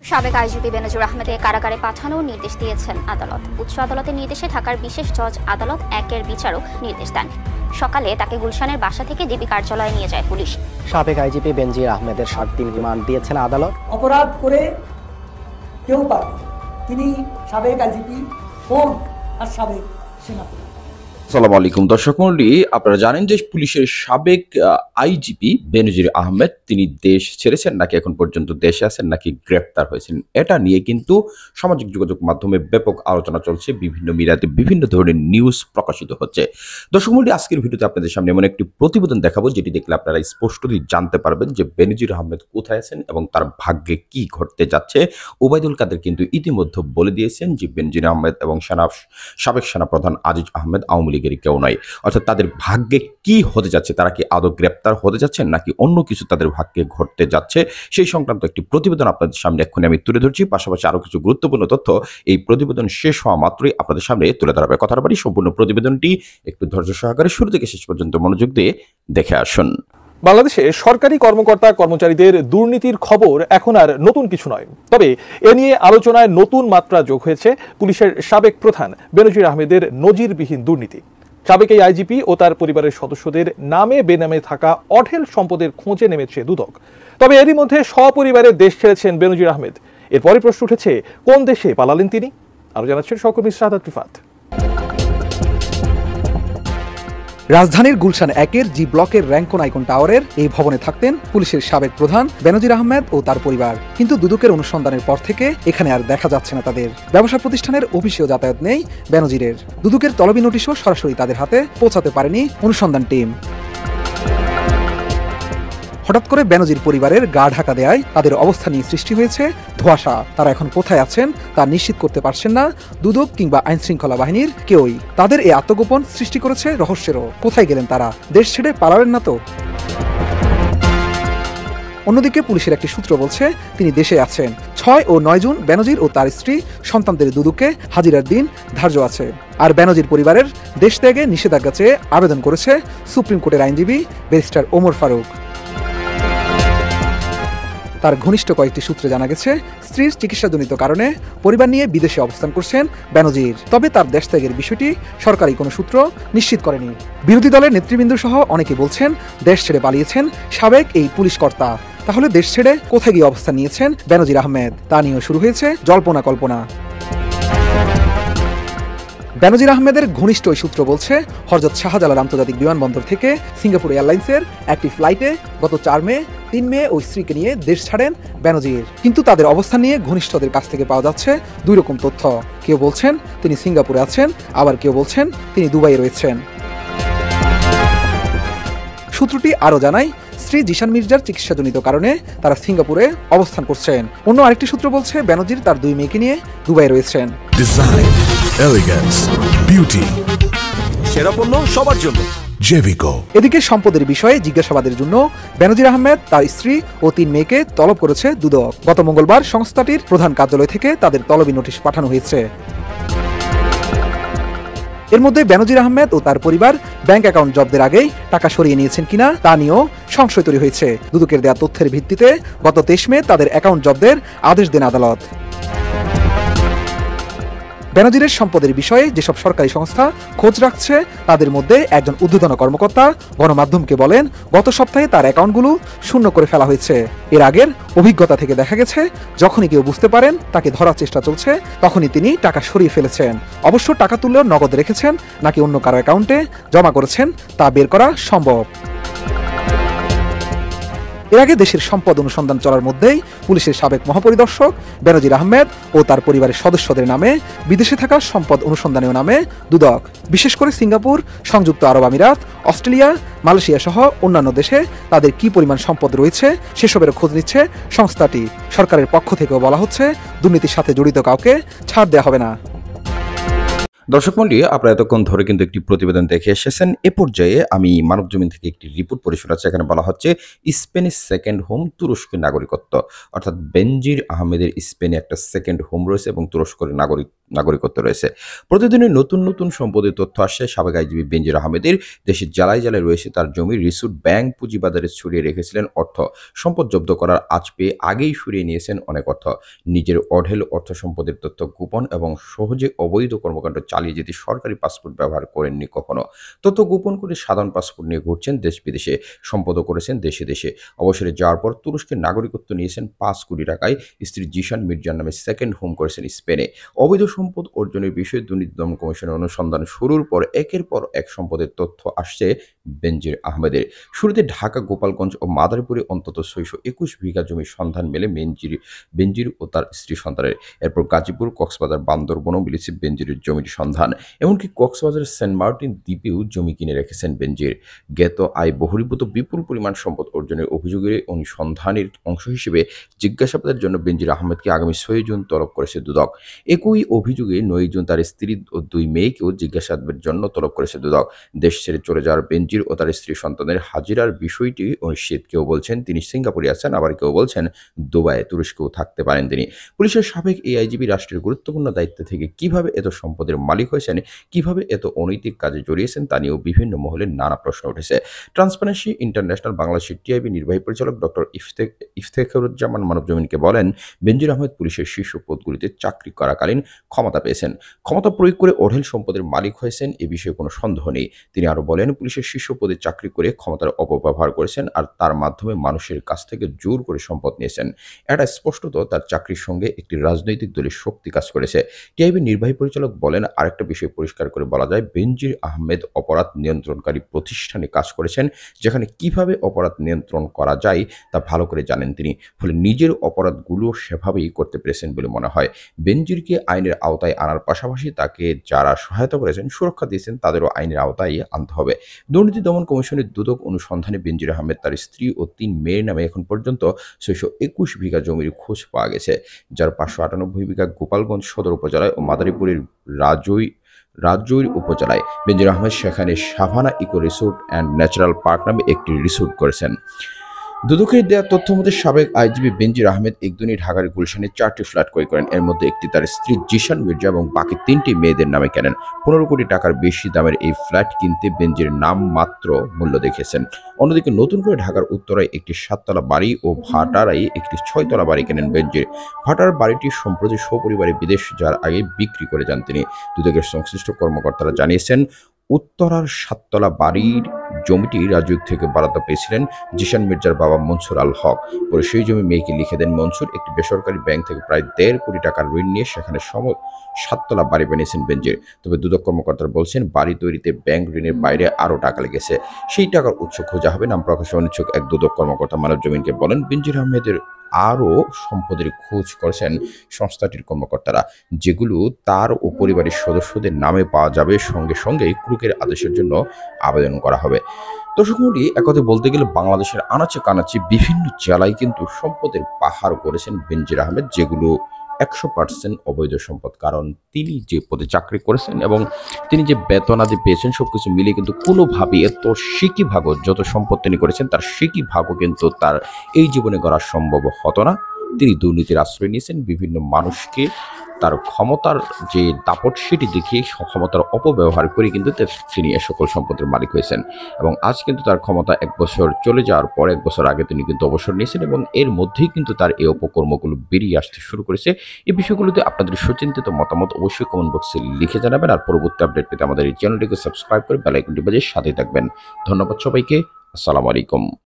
সাবেক আইজিপি বেনজির আহমেদকে কারাগারে পাঠানোর নির্দেশ দিয়েছেন আদালত। উচ্চ আদালতের নির্দেশে ঢাকার বিশেষ জজ আদালত 1-এর বিচারক নির্দেশ দেন। সকালে তাকে গুলশানের বাসা থেকে ডিবি কার্যালয়ে নিয়ে যায় পুলিশ। সাবেক আইজিপি বেনজির আহমেদের 7 দিন রিমান্ড দিয়েছেন আদালত। অপরাধ করে কেউ পারবে, তিনি সাবেক আইজিপি আর সাবেক সেনাপতি। আসসালামু আলাইকুম দর্শক মণ্ডলী, আপনারা জানেন যে পুলিশের সাবেক আইজিপি বেনজির আহমেদ তিনি দেশ ছেড়েছেন নাকি এখন পর্যন্ত দেশে আছেন নাকি গ্রেপ্তার হয়েছেন, এটা নিয়ে কিন্তু সামাজিক যোগাযোগ মাধ্যমে ব্যাপক আলোচনা চলছে। বিভিন্ন মিডিয়াতে বিভিন্ন ধরনের নিউজ প্রকাশিত হচ্ছে। দর্শক মণ্ডলী, আজকের ভিডিওতে আপনাদের সামনে এমন একটি প্রতিবেদন দেখাবো যেটি দেখলে আপনারা স্পষ্টতই জানতে পারবেন যে বেনজির আহমেদ কোথায় আছেন এবং তার ভাগ্যে কি ঘটতে যাচ্ছে। ওবায়দুল কাদের কিন্তু ইতিমধ্যে বলে দিয়েছেন যে বেনজির আহমেদ এবং সাবেক সেনাপ্রধান আজিজ আহমেদ আওয়ামী লীগের কেউ নয়, অর্থাৎ তাদের ভাগ্যে কি হতে যাচ্ছে, তারা কি আদৌ গ্রেপ্তার হতে যাচ্ছেন নাকি অন্য কিছু তাদের ভাগ্যে ঘটতে যাচ্ছে, সেই সংক্রান্ত একটি প্রতিবেদন আপনাদের সামনে এক্ষুনি আমি তুলে ধরছি। পাশাপাশি আরো কিছু গুরুত্বপূর্ণ তথ্য এই প্রতিবেদন শেষ হওয়া মাত্রই আপনাদের সামনে তুলে ধরাবে। কথার বাড়ি সম্পূর্ণ প্রতিবেদনটি একটু ধৈর্য সহকারে শুরু থেকে শেষ পর্যন্ত মনোযোগ দিয়ে দেখে আসুন। বাংলাদেশে সরকারি কর্মকর্তা কর্মচারীদের দুর্নীতির খবর এখন আর নতুন কিছু নয়, তবে এ নিয়ে আলোচনায় নতুন মাত্রা যোগ হয়েছে পুলিশের সাবেক প্রধান বেনজির আহমেদের নজিরবিহীন দুর্নীতি। সাবেক এই আইজিপি ও তার পরিবারের সদস্যদের নামে বেনামে থাকা অঢেল সম্পদের খোঁজে নেমেছে দুদক। তবে এরই মধ্যে সপরিবারে দেশ ছেড়েছেন বেনজির আহমেদ। এরপরই প্রশ্ন উঠেছে, কোন দেশে পালালেন তিনি? আরো জানাচ্ছেন সহকর্মী সাদাত রিফাত। রাজধানীর গুলশান 1-এর জি ব্লকের র্যাঙ্কন আইকন টাওয়ারের এই ভবনে থাকতেন পুলিশের সাবেক প্রধান বেনজির আহমেদ ও তার পরিবার। কিন্তু দুদকের অনুসন্ধানের পর থেকে এখানে আর দেখা যাচ্ছে না তাদের। ব্যবসা প্রতিষ্ঠানের অফিসেও যাতায়াত নেই বেনজিরের। দুদকের তলবি নোটিশও সরাসরি তাদের হাতে পৌঁছাতে পারেনি অনুসন্ধান টিম। হঠাৎ করে বেনজির পরিবারের গা ঢাকা দেয়ায় তাদের অবস্থা নিয়ে সৃষ্টি হয়েছে ধোঁয়াশা। তারা এখন কোথায় আছেন তা নিশ্চিত করতে পারছেন না দুদক কিংবা আইন শৃঙ্খলা বাহিনীর কেউই। তাদের এই আত্মগোপন সৃষ্টি করেছে রহস্যেরও। কোথায় গেলেন তারা? দেশ ছেড়ে পালালেন না তো? অন্যদিকে পুলিশের একটি সূত্র বলছে তিনি দেশে আছেন। 6 ও 9 জুন বেনজির ও তার স্ত্রী সন্তানদের দুদকে হাজিরার দিন ধার্য আছে। আর বেনজির পরিবারের দেশ ত্যাগে নিষেধাজ্ঞা চেয়ে আবেদন করেছে সুপ্রিম কোর্টের আইনজীবী ব্যারিস্টার ওমর ফারুক। তার ঘনিষ্ঠ কয়েকটি সূত্রে জানা গেছে স্ত্রীর চিকিৎসাজনিত কারণে পরিবার নিয়ে বিদেশে অবস্থান করছেন বেনজির। তবে তার দেশ ত্যাগের বিষয়টি সরকারি কোনো সূত্র নিশ্চিত করেনি। বিরোধী দলের নেতৃবৃন্দ সহ অনেকে বলছেন দেশ ছেড়ে পালিয়েছেন সাবেক এই পুলিশ কর্তা। তাহলে দেশ ছেড়ে কোথায় গিয়ে অবস্থান নিয়েছেন বেনজির আহমেদ, তা নিয়েও শুরু হয়েছে জল্পনা কল্পনা। বেনজির আহমেদের ঘনিষ্ঠ ওই সূত্র বলছে হযরত শাহজালাল আন্তর্জাতিক বিমানবন্দর থেকে সিঙ্গাপুর এয়ারলাইন্সের একটি ফ্লাইটে গত 4 মে 3 মেয়ে ও স্ত্রীকে নিয়ে দেশ ছাড়েন বেনজির। কিন্তু তাদের অবস্থান নিয়ে ঘনিষ্ঠদের কাছ থেকে পাওয়া যাচ্ছে 2 রকম তথ্য। কেউ বলছেন তিনি সিঙ্গাপুরে আছেন, আবার কেউ বলছেন তিনি দুবাইয়ে রয়েছেন। সূত্রটি আরও জানায় স্ত্রী জিশান মির্জার চিকিৎসাজনিত কারণে তারা সিঙ্গাপুরে অবস্থান করছেন। অন্য আরেকটি সূত্র বলছে বেনজির তার 2 মেয়েকে নিয়ে দুবাই রয়েছেন। ডিজাইন, এলিগেন্স, বিউটি, সেরা পণ্য সবার জন্য জেভিকো। এদিকে সম্পদের বিষয়ে জিজ্ঞাসাবাদের জন্য বেনজির আহমেদ তার স্ত্রী ও 3 মেয়েকে তলব করেছে দুদক। গত মঙ্গলবার সংস্থাটির প্রধান কার্যালয় থেকে তাদের তলবি নোটিশ পাঠানো হয়েছে। এর মধ্যে বেনজির আহমেদ ও তার পরিবার ব্যাংক অ্যাকাউন্ট জব্দের আগেই টাকা সরিয়ে নিয়েছেন কিনা তা নিয়েও সংশয় তৈরি হয়েছে। দুদকের দেয়া তথ্যের ভিত্তিতে গত 23 মে তাদের অ্যাকাউন্ট জব্দের আদেশ দেন আদালত। বেনজিরের সম্পদের বিষয়ে যেসব সরকারি সংস্থা খোঁজ রাখছে তাদের মধ্যে একজন ঊর্ধ্বতন কর্মকর্তা গণমাধ্যমকে বলেন গত সপ্তাহে তার অ্যাকাউন্টগুলো শূন্য করে ফেলা হয়েছে। এর আগের অভিজ্ঞতা থেকে দেখা গেছে যখনই কেউ বুঝতে পারেন তাকে ধরার চেষ্টা চলছে তখনই তিনি টাকা সরিয়ে ফেলেছেন। অবশ্য টাকা তুললেও নগদ রেখেছেন নাকি অন্য কারো অ্যাকাউন্টে জমা করেছেন তা বের করা সম্ভব। এর আগে দেশের সম্পদ অনুসন্ধান চলার মধ্যেই পুলিশের সাবেক মহাপরিদর্শক বেনজির আহমেদ ও তার পরিবারের সদস্যদের নামে বিদেশে থাকা সম্পদ অনুসন্ধানীয় নামে দুদক বিশেষ করে সিঙ্গাপুর, সংযুক্ত আরব আমিরাত, অস্ট্রেলিয়া, মালয়েশিয়া সহ অন্যান্য দেশে তাদের কি পরিমাণ সম্পদ রয়েছে সেসবের খোঁজ নিচ্ছে সংস্থাটি। সরকারের পক্ষ থেকেও বলা হচ্ছে দুর্নীতির সাথে জড়িত কাউকে ছাড় দেওয়া হবে না। দর্শক মণ্ডলী, আপনারা এতক্ষণ ধরে কিন্তু একটি প্রতিবেদন দেখে এসেছেন। এ পর্যায়ে আমি মানবজমিন থেকে একটি রিপোর্ট পড়ে শোনাচ্ছি। এখানে বলা হচ্ছে স্পেনের সেকেন্ড হোম তুরস্কের নাগরিকত্ব, অর্থাৎ বেনজির আহমেদের স্পেনে একটা সেকেন্ড হোম রয়েছে এবং তুরস্কের নাগরিকত্ব রয়েছে। প্রতিদিনই নতুন নতুন সম্পদের তথ্য আসছে। সাবেক আইজিপি বেনজির আহমেদের দেশের জ্বালায় জ্বালায় রয়েছে তার জমি। রিসুট ব্যাংক পুঁজিবাজারে ছড়িয়ে রেখেছিলেন অর্থ। সম্পদ জব্দ করার আজ পেয়ে আগেই সরিয়ে নিয়েছেন অনেক অর্থ। নিজের অঢেল অর্থ সম্পদের তথ্য গোপন এবং সহজে অবৈধ কর্মকাণ্ড চালিয়ে যেতে সরকারি পাসপোর্ট ব্যবহার করেননি কখনো। তথ্য গোপন করে সাধারণ পাসপোর্ট নিয়ে ঘুরছেন দেশ বিদেশে, সম্পদও করেছেন দেশে দেশে। অবসরে যাওয়ার পর তুরস্কের নাগরিকত্ব নিয়েছেন 5 কোটি টাকায়। স্ত্রী জিশান মির্জার নামে সেকেন্ড হোম করেছেন স্পেনে। অবৈধ সম্পদ অর্জনের বিষয়ে দুর্নীতি দমন কমিশনের অনুসন্ধান শুরুর পর একের পর এক সম্পদের তথ্য আসছে বেনজির আহমেদের। শুরুতে ঢাকা, গোপালগঞ্জ ও মাদারীপুরে অন্তত 621 বিঘা জমির সন্ধান মেলে বেনজির ও তার স্ত্রী সন্তানের। এরপর গাজীপুর, কক্সবাজার, বান্দরবনও মিলেছে বেনজিরের জমির সন্ধান। এমনকি কক্সবাজারের সেন্ট মার্টিন দ্বীপেও জমি কিনে রেখেছেন বেনজির। জ্ঞাত আয় বহির্ভূত বিপুল পরিমাণ সম্পদ অর্জনের অভিযোগের অনুসন্ধানের অংশ হিসেবে জিজ্ঞাসাবাদের জন্য বেনজির আহমেদকে আগামী 6 জুন তলব করেছে দুদক। একই অভিযোগে 9 জুন তার স্ত্রী ও 2 মেয়েকেও জিজ্ঞাসাবাদের জন্য তলব করেছে দুদক। দেশ ছেড়ে চলে যাওয়ার বেনজির ও তার স্ত্রী সন্তানের হাজিরার বিষয়টি অনিশ্চিত। কেউ বলছেন তিনি সিঙ্গাপুরে আছেন, আবার কেউ বলছেন দুবাইয়ে, তুরস্কেও থাকতে পারেন তিনি। পুলিশের সাবেক এই আইজিপি রাষ্ট্রের গুরুত্বপূর্ণ দায়িত্ব থেকে কিভাবে এত সম্পদের মালিক হয়েছেন, কিভাবে এত অনৈতিক কাজে জড়িয়েছেন তা নিয়েও বিভিন্ন মহলে নানা প্রশ্ন উঠেছে। ট্রান্সপারেন্সি ইন্টারন্যাশনাল বাংলাদেশের টিআইবি নির্বাহী পরিচালক ডক্টর ইফতেখারুজ্জামান মানবজমিনকে বলেন, বেনজির আহমেদ পুলিশের শীর্ষ পদগুলিতে চাকরি করাকালীন ক্ষমতা পেয়েছেন। ক্ষমতা প্রয়োগ করে অঢেল সম্পদের মালিক হয়েছেন, এ বিষয়ে কোনো সন্দেহ নেই। তিনি আরও বলেন, পুলিশের শীর্ষ পদে চাকরি করে ক্ষমতার অপব্যবহার করেছেন আর তার মাধ্যমে মানুষের কাছ থেকে জোর করে সম্পদ নিয়েছেন। এটা স্পষ্টত তার চাকরির সঙ্গে একটি রাজনৈতিক দলের শক্তি কাজ করেছে। টিআইবি নির্বাহী পরিচালক বলেন, আরেকটা বিষয় পরিষ্কার করে বলা যায়, বেনজির আহমেদ অপরাধ নিয়ন্ত্রণকারী প্রতিষ্ঠানে কাজ করেছেন, যেখানে কিভাবে অপরাধ নিয়ন্ত্রণ করা যায় তা ভালো করে জানেন তিনি। ফলে নিজের অপরাধগুলো সেভাবেই করতে পেরেছেন বলে মনে হয়। বেনজিরকে আইনের আওতায় আনার পাশাপাশি তাকে যারা সহায়তা করেছেন, সুরক্ষা দিয়েছেন, তাদেরও আইনের আওতায় আনতে হবে। দুর্নীতি দমন কমিশনের দুদক অনুসন্ধানে বেনজির আহমেদ, তার স্ত্রী ও 3 মেয়ের নামে এখন পর্যন্ত 621 বিঘা জমির খোঁজ পাওয়া গেছে, যার 598 বিঘা গোপালগঞ্জ সদর উপজেলায় ও মাদারীপুরের রাজৈর উপজেলায়। বেনজির আহমেদ সেখানে Savanna eco resort and natural park নামে একটি রিসোর্ট করেছেন। দুদকের দেওয়া তথ্য মতে সাবেক আইজিপি বেনজির আহমেদ একদিনই ঢাকার গুলশানে 4টি ফ্ল্যাট ক্রয় করেন। এর মধ্যে একটি তার স্ত্রী জিশান মির্জা এবং বাকি 3টি মেয়েদের নামে কেনেন। 15 কোটি টাকার বেশি দামের এই ফ্ল্যাট কিনতে বেনজির নাম মাত্র মূল্য দেখিয়েছেন। অন্যদিকে নতুন করে ঢাকার উত্তরায় একটি 7তলা বাড়ি ও ভাটারায় একটি 6তলা বাড়ি কেনেন বেনজির। ভাটার বাড়িটি সম্প্রতি সপরিবারে বিদেশ যাওয়ার আগে বিক্রি করে যান তিনি। দুদকের সংশ্লিষ্ট কর্মকর্তারা জানিয়েছেন, উত্তরার 7তলা বাড়ির জমিটি রাজউক থেকে বরাদ্দ পেয়েছিলেন জিশান মির্জার বাবা মনসুর আল হক। পরে সেই জমি মেয়েকে লিখে দেন মনসুর। একটি বেসরকারি ব্যাংক থেকে প্রায় 1.5 কোটি টাকার ঋণ নিয়ে সেখানে 7তলা বাড়ি বানিয়েছেন বেনজির। তবে দুদক কর্মকর্তারা বলছেন, বাড়ি তৈরিতে ব্যাংক ঋণের বাইরে আরও টাকা লেগেছে। সেই টাকার উৎস খোঁজা হবে। নাম প্রকাশে অনিচ্ছুক এক দুদক কর্মকর্তা মানবজমিনকে বলেন, বেনজির আহমেদের আরও সম্পদের খোঁজ করেছেন সংস্থাটির কর্মকর্তারা, যেগুলো তার ও পরিবারের সদস্যদের নামে পাওয়া যাবে। সঙ্গে সঙ্গেই ক্রুকের আদেশের জন্য আবেদন করা হবে। দর্শক মণ্ডলী, একথা বলতে গেলে বাংলাদেশের আনাচে কানাচে বিভিন্ন জেলায় কিন্তু সম্পদের পাহাড় করেছেন বেনজির আহমেদ, যেগুলো 100% অবৈধ সম্পদ। কারণ তিনি যে পদে চাকরি করেছেন এবং তিনি যে বেতনাদি পেয়েছেন, সবকিছু মিলিয়ে কিন্তু কোনোভাবেই এত সিকি ভাগও যত সম্পদ তিনি করেছেন, তার সিকি ভাগও কিন্তু তার এই জীবনে করা সম্ভব হতো না। তিনি দুর্নীতির আশ্রয় নিয়েছেন, বিভিন্ন মানুষকে তার ক্ষমতার যে দাপট সেটি দেখিয়ে ক্ষমতার অপব্যবহার করে কিন্তু তিনি এ সকল সম্পদের মালিক হয়েছেন। এবং আজ কিন্তু তার ক্ষমতা 1 বছর চলে যাওয়ার পর 1 বছর আগে তিনি কিন্তু অবসর নিয়েছেন এবং এর মধ্যেই কিন্তু তার এই অপকর্মগুলো বেরিয়ে আসতে শুরু করেছে। এই বিষয়গুলোতে আপনাদের সুচিন্তিত মতামত অবশ্যই কমেন্ট বক্সে লিখে জানাবেন। আর পরবর্তী আপডেট পেতে আমাদের এই চ্যানেলটিকে সাবস্ক্রাইব করে বেল আইকনটি বাজিয়ে সাথে থাকবেন। ধন্যবাদ সবাইকে। আসসালামু আলাইকুম।